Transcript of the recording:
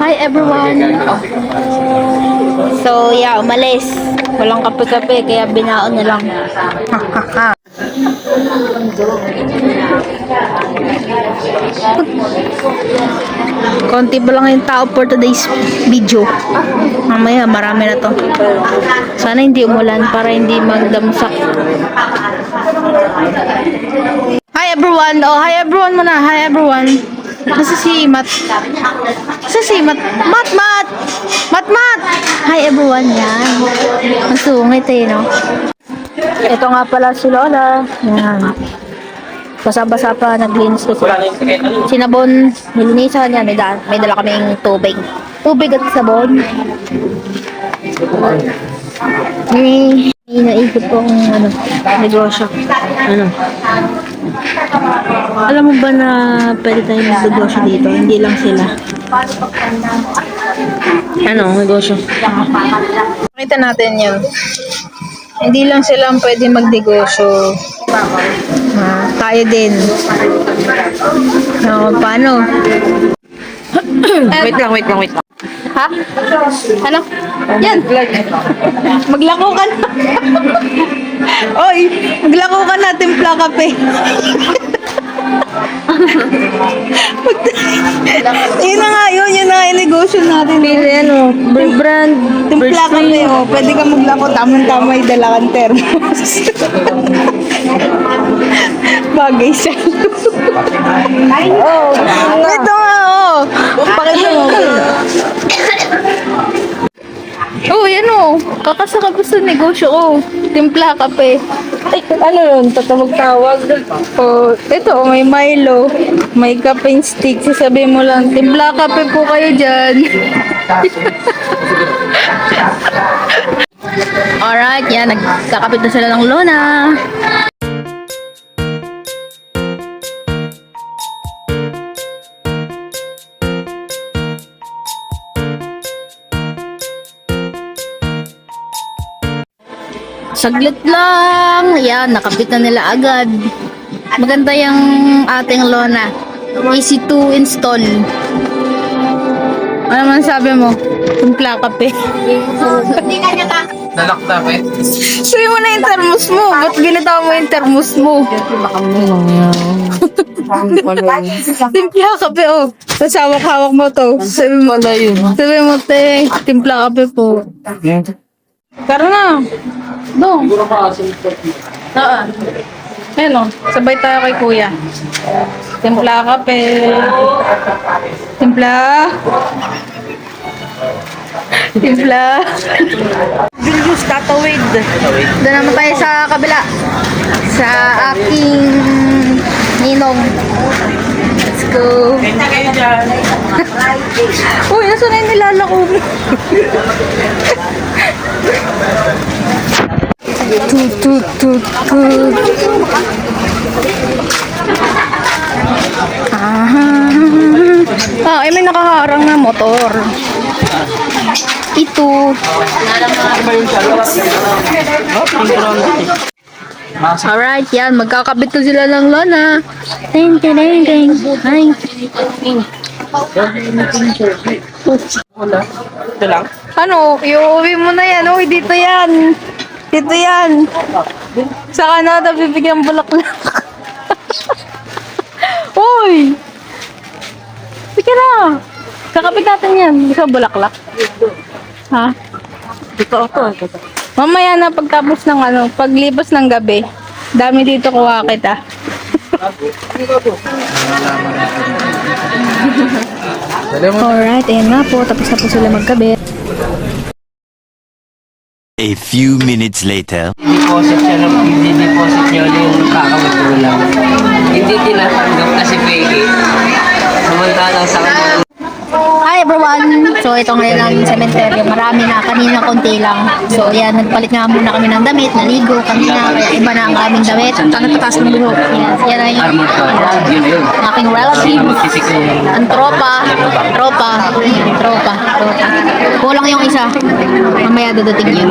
Hi everyone! So yeah, umalis. Walang kape-kape, kaya binaon na lang. Konti pa lang yung tao for today's video. Mamaya marami na to. Sana hindi umulan para hindi magdamsak. Hi everyone! Oh, hi everyone muna. Hi everyone. Nasa si Mat. Nasa si Mat. Mat! Mat! Mat! Mat! Hi everyone. Yan. Ang sungit eh, no? Ito nga pala si Lola. Yan. Basa-basa pa, naglinis ko sila. Sinabon, nilinisan yan. May dala kaming tubig. Tubig at sabon. Naisip kong negosyo. Alam mo ba na pwede tayong negosyo dito? Hindi lang sila. Negosyo? Pakita natin yan. Hindi lang sila ang pwede magnegosyo. Tayo din. Paano? Wait lang. Ha? Ano? Yan. Maglako ka na. Oy, maglako ka na. Timpla kape. Yun na nga yun. Yun na nga yung negosyo natin. Brand. Timpla kape. Pwede ka maglako. Tamang-tama yung dala kang thermos. Bagay siya. Ito nga. Pakita mo. Yan kakasakap sa negosyo ko. Timpla kape. Ay, ano yun? Tatawag-tawag. Ito, may Milo. May caffeine stick. Sasabihin mo lang, timpla kape po kayo dyan. Alright, yan. Nagkakapit na sila ng Lona. Saglit lang. Yan, nakapit na nila agad. Maganda yung ating Lona. Easy to install. Ano man sabi mo? Timpla kape. Hindi ka niya ka. Nalakta pa eh. Sabi mo na yung thermos mo. Ba't ginitaw mo yung thermos mo? Baka mo lang yan. Timpla kape, Tapos hawak-hawak mo to. Sabi mo, te, timpla kape po. Tara na. Dong. Saan? Ayan sabay tayo kay kuya. Timpla kape. Timpla. Julius, tatawid. Doon naman tayo sa kabila. Sa aking ninong. Let's go. Uy, nasa na yung nilalako mo? Tut. May nakaharang na motor. Ito. Alright, yan. Magkakabit ko sila ng Lona. Ding. Ito lang. Iuwi mo na yan. Uy, dito yan. Sa Canada, bibigyan bulaklak. Uy! Sige na. Kakapit natin yan. Gusto bulaklak? Ha? Ito. Mamaya na pagtapos ng paglipas ng gabi. Dami dito kuha kita. Alright, ayan nga po. Tapos na po sila magkabit. A few minutes later. Deposit niya yung kakawit ko lang. Hindi tinatanggap kasi peke. Samantalang sa kanila. Hi everyone! So ito ngayon ang cemetery. Marami na. Kanina konti lang. So yan, nagpalit nga muna kami ng damit. Naligo kanina. Kaya iba na ang aming damit. Tatas ng buhok. Yan ay aking relative. Ang tropa. Tropa. Kulang yung isa. Mamaya dadating yun.